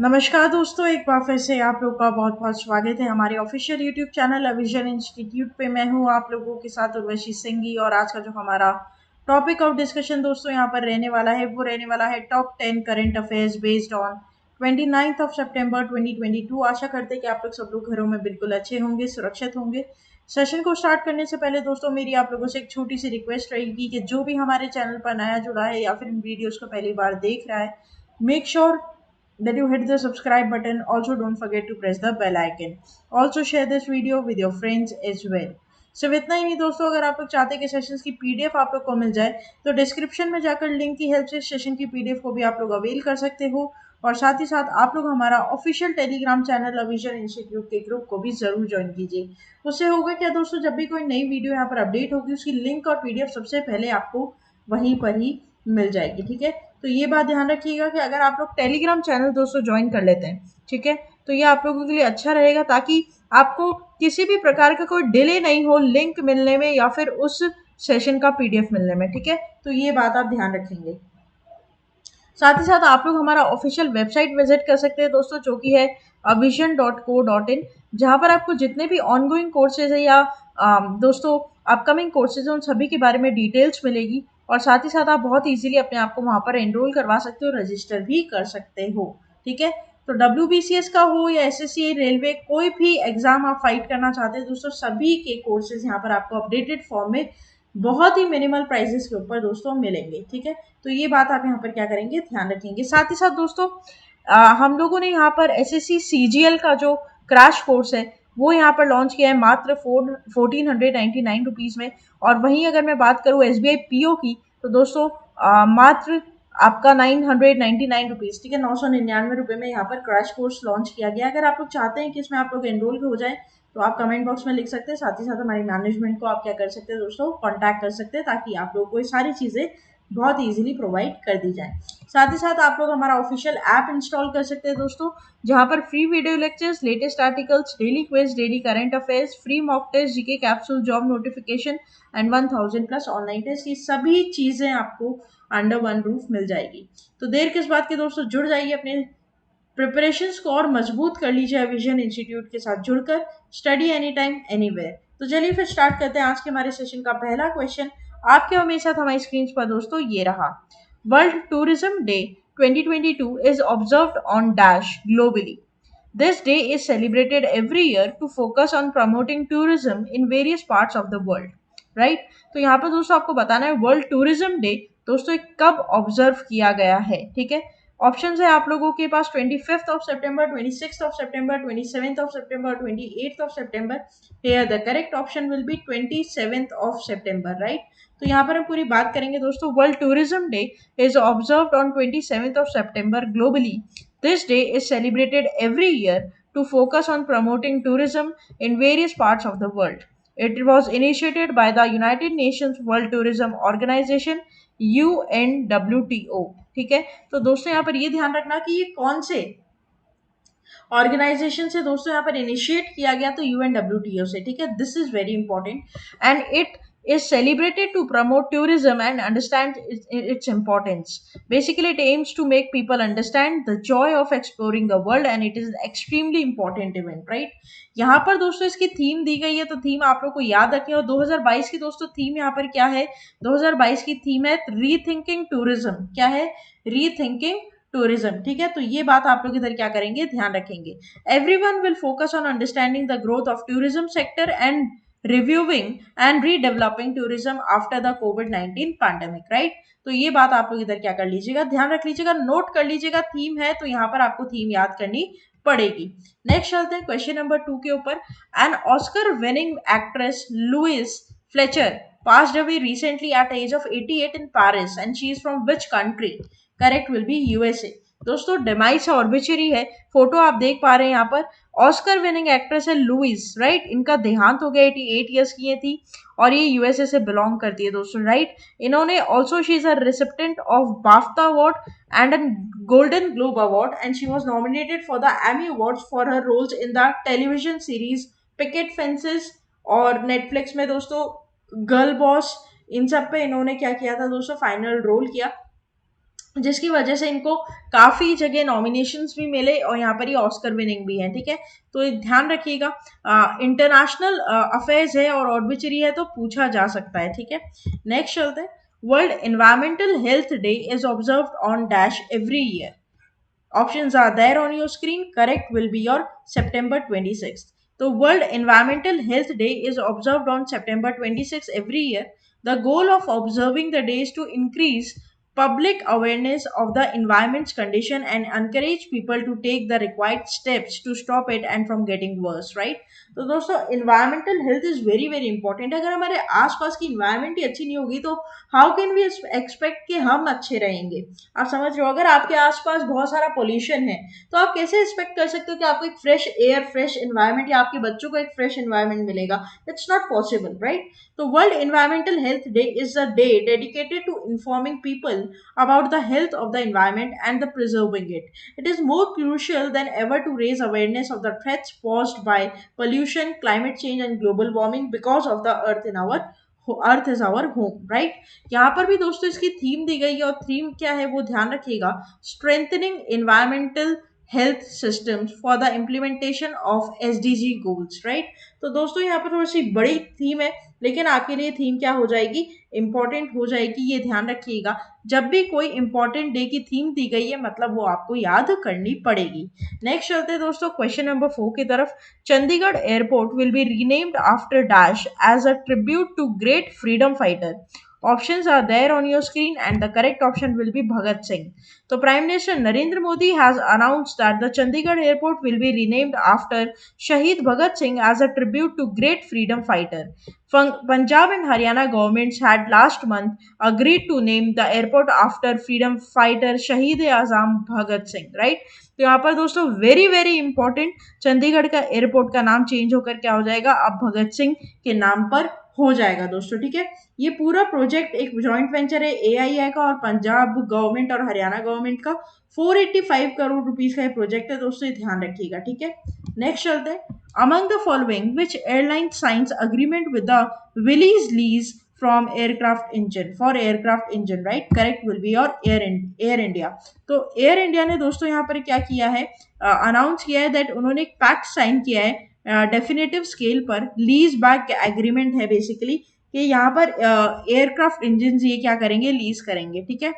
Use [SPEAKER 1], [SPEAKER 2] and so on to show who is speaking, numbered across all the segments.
[SPEAKER 1] नमस्कार दोस्तों, एक बार फिर से आप लोग का बहुत बहुत स्वागत है हमारे ऑफिशियल यूट्यूब चैनल अविजन इंस्टीट्यूट पे। मैं हूँ आप लोगों के साथ उर्वशी सिंघी और आज का जो हमारा टॉपिक ऑफ डिस्कशन दोस्तों यहाँ पर रहने वाला है वो रहने वाला है top 10 current affairs based on 29 of सितंबर 2022। आशा करते हैं कि आप लोग सब लोग घरों में बिल्कुल अच्छे होंगे, सुरक्षित होंगे। सेशन को स्टार्ट करने से पहले दोस्तों मेरी आप लोगों से एक छोटी सी रिक्वेस्ट रहेगी कि जो भी हमारे चैनल पर नया जुड़ा है या फिर इन वीडियोस को पहली बार देख रहा है, make sure that you hit the subscribe button. Also, don't forget to press the bell icon. Also, share this video with your friends as well. सिर्फ इतना ही नहीं दोस्तों, अगर आप लोग चाहते हैं कि सेशंस की पीडीएफ आप लोग को मिल जाए तो डिस्क्रिप्शन में जाकर लिंक की हेल्प से सेशन की पीडीएफ को भी आप लोग अवेल कर सकते हो। और साथ ही साथ आप लोग हमारा ऑफिशियल टेलीग्राम चैनल अविजन इंस्टीट्यूट के ग्रुप को भी जरूर ज्वाइन कीजिए। उससे होगा क्या दोस्तों, जब भी कोई नई वीडियो यहाँ पर अपडेट होगी उसकी लिंक और पीडीएफ सबसे पहले आपको वहीं पर ही मिल जाएगी। ठीक है, तो ये बात ध्यान रखिएगा कि अगर आप लोग टेलीग्राम चैनल दोस्तों ज्वाइन कर लेते हैं, ठीक है, तो ये आप लोगों के लिए अच्छा रहेगा ताकि आपको किसी भी प्रकार का कोई डिले नहीं हो लिंक मिलने में या फिर उस सेशन का पीडीएफ मिलने में। ठीक है, तो ये बात आप ध्यान रखेंगे। साथ ही साथ आप लोग हमारा ऑफिशियल वेबसाइट विजिट कर सकते हैं दोस्तों, जो कि है avision.co.in, जहाँ पर आपको जितने भी ऑनगोइंग कोर्सेज है या दोस्तों अपकमिंग कोर्सेज है उन सभी के बारे में डिटेल्स मिलेगी। और साथ ही साथ आप बहुत इजीली अपने आप को वहाँ पर एनरोल करवा सकते हो, रजिस्टर भी कर सकते हो। ठीक है, तो WBCS का हो या SSC रेलवे कोई भी एग्जाम आप फाइट करना चाहते हैं दोस्तों, सभी के कोर्सेज यहाँ पर आपको अपडेटेड फॉर्म में बहुत ही मिनिमल प्राइसेस के ऊपर दोस्तों मिलेंगे। ठीक है, तो ये बात आप यहाँ पर क्या करेंगे, ध्यान रखेंगे। साथ ही साथ दोस्तों हम लोगों ने यहाँ पर SSC CGL का जो क्रैश कोर्स है वो यहाँ पर लॉन्च किया है मात्र 1499 रुपीज़ में। और वहीं अगर मैं बात करूँ SBI PO की तो दोस्तों मात्र आपका 999 रुपीज़, ठीक है, 999 रुपये में यहाँ पर क्रैश कोर्स लॉन्च किया गया। अगर आप लोग चाहते हैं कि इसमें आप लोग एनरोल हो जाए तो आप कमेंट बॉक्स में लिख सकते हैं। साथ ही साथ हमारी मैनेजमेंट को आप क्या कर सकते हैं दोस्तों, कांटेक्ट कर सकते हैं ताकि आप लोगों को ये सारी चीज़ें बहुत इजीली प्रोवाइड कर दी जाए। साथ ही साथ आप लोग हमारा ऑफिशियल ऐप इंस्टॉल कर सकते हैं दोस्तों, जहां पर free video lectures, latest articles, daily quiz, daily current affairs, free mock test, GK capsule, job notification and 1000 plus online test, की सभी चीजें आपको अंडर वन रूफ मिल जाएगी। तो देर किस बात की दोस्तों, जुड़ जाइए अपने प्रिपरेशंस को और मजबूत कर लीजिए विजन इंस्टीट्यूट के साथ जुड़कर। Study any time anywhere. तो चलिए फिर स्टार्ट करते हैं आज के हमारे सेशन का पहला क्वेश्चन। आपके और मेरे साथ हमारी स्क्रीन पर दोस्तों ये रहा। World tourism day 2022 is observed on dash globally. This day is celebrated every year to focus on promoting tourism in various parts of the world. Right, तो यहाँ पर दोस्तों आपको बताना है वर्ल्ड टूरिज्म डे दोस्तों कब ऑब्जर्व किया गया है। ठीक है, ऑप्शंस है आप लोगों के पास 25th of September, 26th of September, 27th of September, 28th of September. Here the correct option will be 27th of September. Right, तो यहाँ पर हम पूरी बात करेंगे दोस्तों। World tourism day is observed on 27th of September globally. This day is celebrated every year to focus on promoting tourism in various parts of the world. It was initiated by the United Nations World Tourism Organization UNWTO। ठीक है, तो दोस्तों यहाँ पर ये ध्यान रखना कि ये कौन से ऑर्गेनाइजेशन से दोस्तों यहाँ पर इनिशिएट किया गया, तो UNWTO से। ठीक है, this is very important and it is celebrated to promote tourism and understand its importance. Basically, it aims to make people understand the joy of exploring the world and it is an extremely important event, right? यहाँ पर दोस्तों इसकी theme दी गई है, तो theme आप लोग को याद रखें। और 2022 की दोस्तों थीम यहाँ पर क्या है, 2022 की थीम है रीथिंकिंग टूरिज्म। क्या है, रीथिंकिंग टूरिज्म। ठीक है, तो ये बात आप लोग इधर क्या करेंगे, ध्यान रखेंगे। Everyone will focus on understanding the growth of tourism sector and reviewing and redeveloping tourism after the कोविड-19 पैंडेमिक। राइट, तो ये बात आप लोग इधर क्या कर लीजिएगा, ध्यान रख लीजिएगा, नोट कर लीजिएगा। थीम है तो यहाँ पर आपको थीम याद करनी पड़ेगी। नेक्स्ट चलते हैं क्वेश्चन नंबर 2 के ऊपर। An Oscar winning actress Louise Fletcher passed away recently at age of 88 in Paris and she is from which country? Correct will be USA। दोस्तों डेमाइस ऑर्बिचरी है, फोटो आप देख पा रहे हैं यहाँ पर। ऑस्कर विनिंग एक्ट्रेस है लुइस, राइट, इनका देहांत हो गया, 88 ईयर्स की ये थी और ये यूएसए से बिलोंग करती है दोस्तों। राइट, इन्होंने also she is a recipient of BAFTA award and an golden globe award and she was nominated for the Emmy awards for her roles in the television series picket fences और Netflix में दोस्तों girl boss, इन सब पे इन्होंने क्या किया था दोस्तों, फाइनल रोल किया। जिसकी वजह से इनको काफ़ी जगह नॉमिनेशंस भी मिले और यहाँ पर ये ऑस्कर विनिंग भी है, ठीक है। तो ध्यान रखिएगा, इंटरनेशनल अफेयर्स है और ऑर्बिचरी है तो पूछा जा सकता है, ठीक है। नेक्स्ट चलते हैं। World environmental health day is observed on dash every year. Options are there on your screen. Correct will be your September 26th. So World Environmental Health Day is observed on September 26th every year. The goal of observing the day is to increase public awareness of the environment's condition and encourage people to take the required steps to stop it and from getting worse, right? तो दोस्तों environmental health is very very important. अगर हमारे आसपास की environment ही अच्छी नहीं होगी तो how can we expect कि हम अच्छे रहेंगे? आप समझ रहे हो, अगर आपके आसपास बहुत सारा पोल्यूशन है तो आप कैसे एक्सपेक्ट कर सकते हो कि आपको एक फ्रेश एयर, फ्रेश एनवायरनमेंट या आपके बच्चों को एक फ्रेश एनवायरनमेंट मिलेगा? It's not possible, right? तो world environmental health day is a day dedicated to informing people about the health of the environment and the preserving it. It is more crucial than ever to raise awareness of the threats posed by pollution, climate change and global warming because of the earth is our home, right? यहाँ पर भी दोस्तों इसकी theme दी गई है और theme क्या है वो ध्यान रखिएगा, strengthening environmental health systems for the implementation of SDG goals, right? तो दोस्तों यहाँ पर थोड़ी सी बड़ी थीम है लेकिन आपके लिए थीम क्या हो जाएगी, इंपॉर्टेंट हो जाएगी, ये ध्यान रखिएगा। जब भी कोई इंपॉर्टेंट डे की थीम दी गई है मतलब वो आपको याद करनी पड़ेगी। नेक्स्ट चलते हैं दोस्तों क्वेश्चन नंबर 4 की तरफ। Chandigarh airport will be renamed after dash as a tribute to great freedom fighter. Options are there on your screen and the correct option will be Bhagat Singh. So Prime Minister Narendra Modi has announced that the Chandigarh airport will be renamed after Shahid Bhagat Singh as a tribute to great freedom fighter. Punjab and Haryana governments had last month agreed to name the airport after freedom fighter Shahid Azam Bhagat Singh, right? तो यहाँ पर दोस्तों very very important, Chandigarh का airport का नाम change होकर क्या हो जाएगा, अब भगत सिंह के नाम पर हो जाएगा दोस्तों, ठीक है। ये पूरा प्रोजेक्ट एक जॉइंट वेंचर है एआईआई का और पंजाब गवर्नमेंट और हरियाणा गवर्नमेंट का। 485 करोड़ रुपीस का ये प्रोजेक्ट है दोस्तों, ये ध्यान रखिएगा, ठीक है। नेक्स्ट चलते हैं। Among the following which airline signs agreement with the Willis lease from aircraft engine for aircraft engine, right? Correct will be your Air India. तो एयर इंडिया ने दोस्तों यहाँ पर क्या किया है, अनाउंस किया है दैट उन्होंने एक पैक्ट साइन किया है डेफिनेटिव स्केल पर, लीज बैक एग्रीमेंट है बेसिकली, कि यहाँ पर एयरक्राफ्ट इंजन ये क्या करेंगे, लीज करेंगे, ठीक है।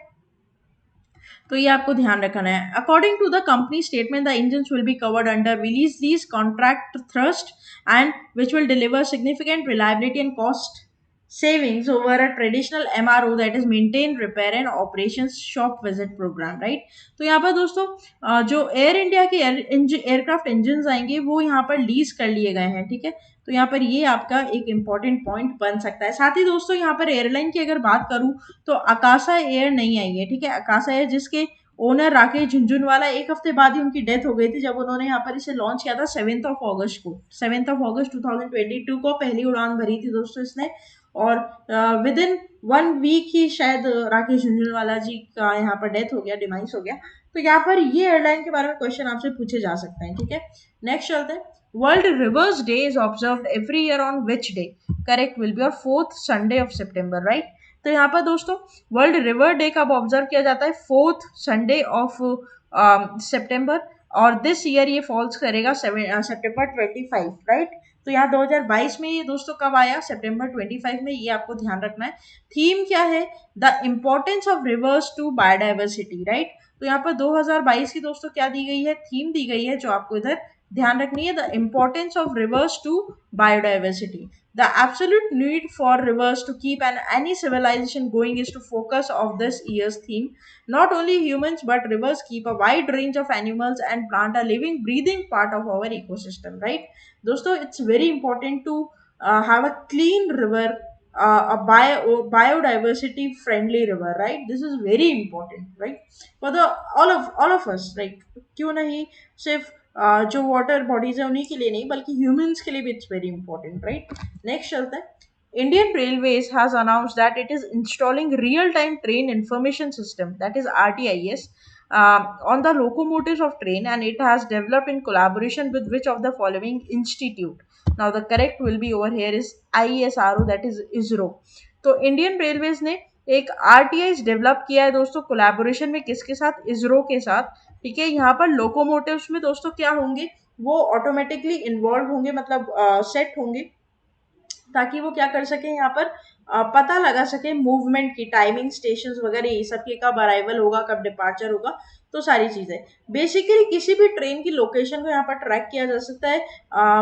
[SPEAKER 1] तो ये आपको ध्यान रखना है। According to the company statement the engine will be covered under Willis lease contract thrust and which will deliver significant reliability and cost savings over a traditional MRO that is maintain repair and operations shop visit program, right? तो यहाँ पर दोस्तों जो air India के aircraft engine आएंगे वो यहाँ पर लीज कर लिए गए हैं, ठीक है। तो यहाँ पर ये आपका एक इम्पॉर्टेंट पॉइंट बन सकता है। साथ ही दोस्तों यहाँ पर एयरलाइन की अगर बात करूँ तो आकाशा एयर नहीं आई है, ठीक है। आकाशा एयर जिसके ओनर राकेश झुंझुनवाला, एक हफ्ते बाद ही उनकी डेथ हो गई थी जब उन्होंने यहाँ पर इसे लॉन्च किया था 7 अगस्त को। 7 अगस्त 2022 को पहली उड़ान भरी थी दोस्तों इसने, और विद इन 1 वीक ही शायद राकेश झुंझुनवाला जी का यहाँ पर डेथ हो गया, डिमाइस हो गया। तो यहाँ पर ये एयरलाइन के बारे में क्वेश्चन आपसे पूछे जा सकते हैं, ठीक है। नेक्स्ट चलते हैं। World reverse day is observed every year on which day? Correct will be और 4th संडे ऑफ सितंबर, राइट? तो यहाँ पर दोस्तों वर्ल्ड रिवर डे कब ऑब्जर्व किया जाता है? 4th संडे ऑफ सितंबर, और दिस ईयर ये फॉल्स करेगा सितंबर 25, राइट? तो यहाँ 2022 में ये दोस्तों कब आया? सितंबर 25 में, ये आपको ध्यान रखना है। थीम क्या है? The importance of rivers to biodiversity, right? तो यहाँ पर 2022 की दोस्तों क्या दी गई है, थीम दी गई है जो आपको इधर ध्यान रखनी है, the importance of rivers to biodiversity. The absolute need for rivers to keep any civilization going is to focus of this year's theme. Not only humans but rivers keep a wide range of animals and plant a living, breathing part of our ecosystem, right? दोस्तों it's very important to have a clean river, a biodiversity friendly river, right? This is very important, right? For the all of us, like क्यों नहीं सिर्फ जो water bodies है उन्हीं के लिए नहीं बल्कि ह्यूमंस के लिए भी it's very important, right? Next चलते हैं। Indian Railways has announced that it is installing real-time train information system, that is RTIS, on the locomotives of train, and it has developed in collaboration with which of the following institute? Now the correct will be over here is ISRO, that is ISRO. तो Indian railways ने एक RTI develop किया है दोस्तों collaboration में, किसके साथ, इसरो के साथ। ठीक है, यहाँ पर लोकोमोटिव्स में दोस्तों क्या होंगे, वो ऑटोमेटिकली इन्वॉल्व होंगे, मतलब सेट होंगे, ताकि वो क्या कर सके यहाँ पर पता लगा सके मूवमेंट की, टाइमिंग, स्टेशंस वगैरह ये सब की, कब अराइवल होगा, कब डिपार्चर होगा, तो सारी चीजें। बेसिकली किसी भी ट्रेन की लोकेशन को यहाँ पर ट्रैक किया जा सकता है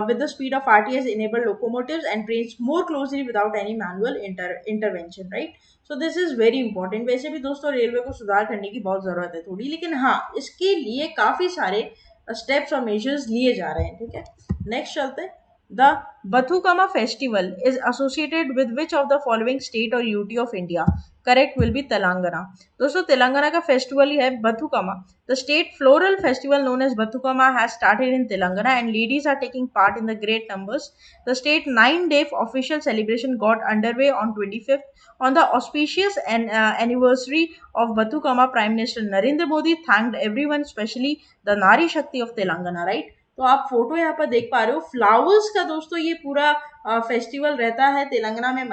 [SPEAKER 1] with the speed of RTS enabled locomotives and trains more closely without any manual intervention, right. So this is very important. वैसे भी दोस्तों रेलवे को सुधार करने की बहुत जरूरत है थोड़ी, लेकिन हाँ इसके लिए काफी सारे स्टेप्स और मेजर्स लिए जा रहे हैं। ठीक है, नेक्स्ट चलते हैं। The Bathukama festival is associated with which of the following state or UT of India? Correct will be Telangana. दोस्तों तेलंगाना का फेस्टिवल ही है Bathukamma. The state floral festival known as Bathukama has started in Telangana and ladies are taking part in the great numbers. The state 9-day official celebration got underway on 25th. On the auspicious anniversary of Bathukama, Prime Minister Narendra Modi thanked everyone, especially the Nari Shakti of Telangana, right? तो आप photo यहाँ पर देख पा रहे हो flowers का दोस्तों, ये पूरा फेस्टिवल रहता है तेलंगाना में,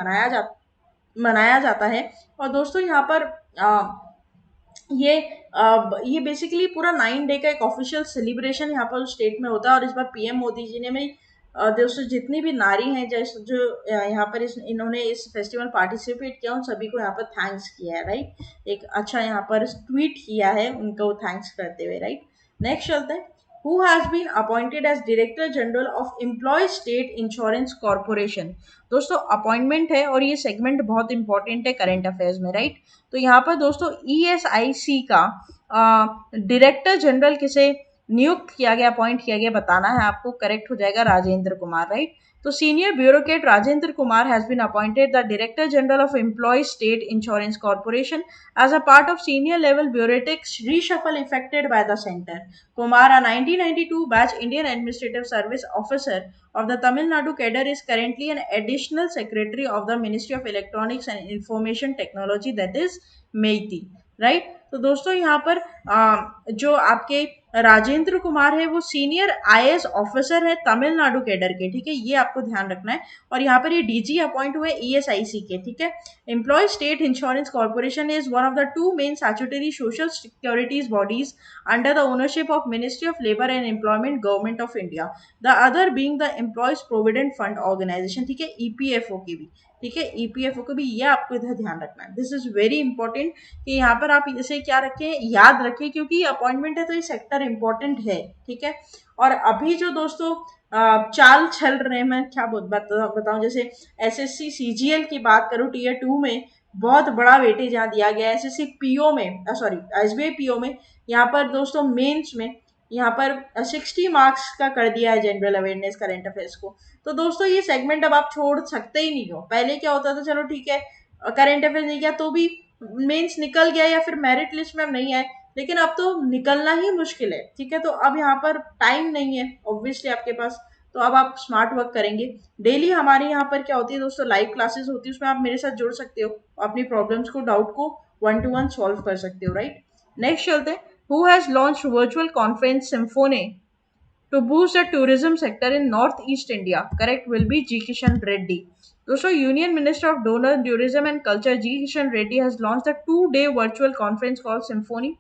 [SPEAKER 1] मनाया जाता है। और दोस्तों यहाँ पर ये बेसिकली पूरा 9 डे का एक ऑफिशियल सेलिब्रेशन यहाँ पर स्टेट में होता है। और इस बार पीएम मोदी जी ने भी दोस्तों जितनी भी नारी हैं जैसे जो यहाँ पर इन्होंने इस फेस्टिवल पार्टिसिपेट किया, उन सभी को यहाँ पर थैंक्स किया है, राइट। एक अच्छा यहाँ पर ट्वीट किया है उनको थैंक्स करते हुए, राइट। नेक्स्ट चलते हैं। Who has been appointed as Director General of Employee State Insurance Corporation? दोस्तों अपॉइंटमेंट है और ये सेगमेंट बहुत इंपॉर्टेंट है करंट अफेयर्स में, राइट। तो यहाँ पर दोस्तों ईएसआईसी का डायरेक्टर जनरल किसे नियुक्त किया गया, अपॉइंट किया गया, बताना है आपको। करेक्ट हो जाएगा राजेंद्र कुमार, राइट। तो senior bureaucrat Rajendra Kumar has been appointed the Director General of Employees State Insurance Corporation as a part of senior level bureaucratic reshuffle effected by the center. Kumar, a 1992 batch Indian Administrative Service officer of the Tamil Nadu cadre, is currently an additional secretary of the Ministry of Electronics and Information Technology, that is MEITI, right? तो दोस्तों यहाँ पर जो आपके राजेंद्र कुमार है वो senior IAS officer है Tamil Nadu cadre के, ठीक है, ये आपको ध्यान रखना है। और यहाँ पर ये डीजी अपॉइंट हुए ईएसआईसी के, ठीक है। Employee state insurance corporation is one of the two main statutory social securities bodies under the ownership of ministry of labour and employment, government of India, the other being the employees provident fund organisation, ठीक है, EPFO की भी, ठीक है, EPFO को भी, ये आपको इधर ध्यान रखना है। दिस इज वेरी इंपॉर्टेंट कि यहाँ पर आप इसे क्या रखें, याद रखें, क्योंकि अपॉइंटमेंट है तो ये सेक्टर इंपॉर्टेंट है, ठीक है। और अभी जो दोस्तों चाल चल रहे हैं, मैं क्या बताऊं, जैसे एसएससी सीजीएल की बात करूं, टीयर 2 में बहुत बड़ा वेटेज यहाँ दिया गया है। एसएससी पीओ में, सॉरी एसबीआई पीओ में, यहाँ पर दोस्तों मेंस में यहाँ पर 60 मार्क्स का कर दिया है जनरल अवेयरनेस करंट अफेयर्स को। तो दोस्तों ये सेगमेंट अब आप छोड़ सकते ही नहीं हो। पहले क्या होता था, चलो ठीक है करंट अफेयर्स नहीं किया तो भी मेंस निकल गया या फिर मेरिट लिस्ट में हम नहीं आए, लेकिन अब तो निकलना ही मुश्किल है, ठीक है। तो अब यहाँ पर टाइम नहीं है ऑब्वियसली आपके पास, तो अब आप स्मार्ट वर्क करेंगे। डेली हमारे यहाँ पर क्या होती है दोस्तों, लाइव क्लासेस होती है, उसमें आप मेरे साथ जुड़ सकते हो, अपनी प्रॉब्लम्स को, डाउट को 1-to-1 सॉल्व कर सकते हो, राइट। नेक्स्ट चलते हैं। Who has launch virtual conference symphony to boost the tourism sector in Northeast India? Correct will be G. Kishan Reddy. दोस्तों union minister of DoNER tourism and culture G Kishan Reddy has launched a 2-day virtual conference called Symphony,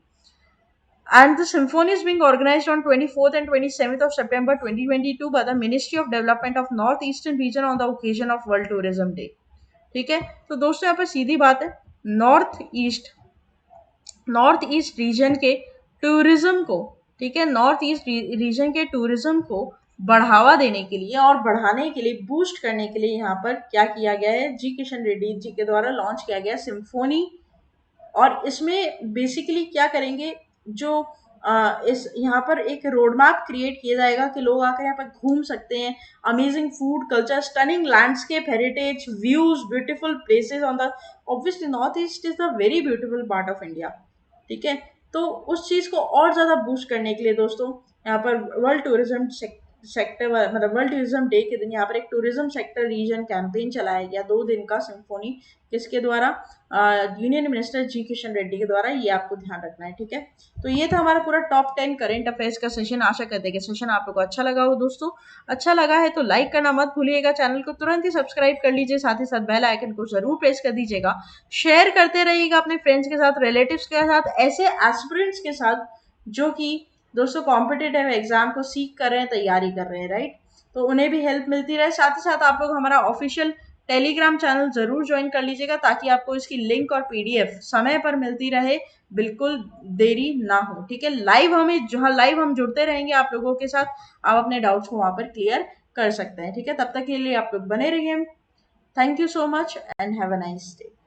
[SPEAKER 1] and the symphony is being organized on 24th and 27th of September 2022 by the Ministry of Development of Northeastern Region on the occasion of World Tourism Day, ठीक है। तो दोस्तों यहाँ पर सीधी बात है, north east region के tourism को, ठीक है, नॉर्थ ईस्ट रीजन के टूरिज्म को बढ़ावा देने के लिए और बढ़ाने के लिए, बूस्ट करने के लिए यहाँ पर क्या किया गया है, जी किशन रेड्डी जी के द्वारा लॉन्च किया गया सिम्फोनी। और इसमें बेसिकली क्या करेंगे, जो इस यहाँ पर एक रोड मैप क्रिएट किया जाएगा कि लोग आकर यहाँ पर घूम सकते हैं। Amazing food culture, stunning landscape, heritage views, beautiful places on the, obviously north east is the very beautiful part of India, ठीक है। तो उस चीज को और ज्यादा बूस्ट करने के लिए दोस्तों यहाँ पर वर्ल्ड टूरिज्म सेक्टर मतलब वर्ल्ड टूरिज्म डे के दिन यहाँ पर एक टूरिज्म सेक्टर रीजन कैंपेन चलाया गया 2 दिन का सिम्फोनी, किसके द्वारा, यूनियन मिनिस्टर जी किशन रेड्डी के द्वारा। ये आपको ध्यान रखना है, ठीक है। तो ये था हमारा पूरा टॉप 10 करेंट अफेयर्स का सेशन। आशा करते हैं कि सेशन आप लोग को अच्छा लगा हो दोस्तों। अच्छा लगा है तो लाइक करना मत भूलिएगा, चैनल को तुरंत ही सब्सक्राइब कर लीजिए, साथ ही साथ बेल आइकन को जरूर प्रेस कर दीजिएगा। शेयर करते रहिएगा अपने फ्रेंड्स के साथ, रिलेटिव्स के साथ, ऐसे एस्पिरेंट्स के साथ जो कि दोस्तों कॉम्पिटेटिव एग्जाम को सीख कर रहे हैं, तैयारी कर रहे हैं, राइट। तो उन्हें भी हेल्प मिलती रहे। साथ ही साथ आप लोग हमारा ऑफिशियल टेलीग्राम चैनल जरूर ज्वाइन कर लीजिएगा, ताकि आपको इसकी लिंक और पीडीएफ समय पर मिलती रहे, बिल्कुल देरी ना हो, ठीक है। लाइव हमें जहाँ लाइव हम जुड़ते रहेंगे आप लोगों के साथ, आप अपने डाउट्स को वहां पर क्लियर कर सकते हैं, ठीक है। तब तक के लिए आप लोग बने रहिए। Thank you so much and have a nice day.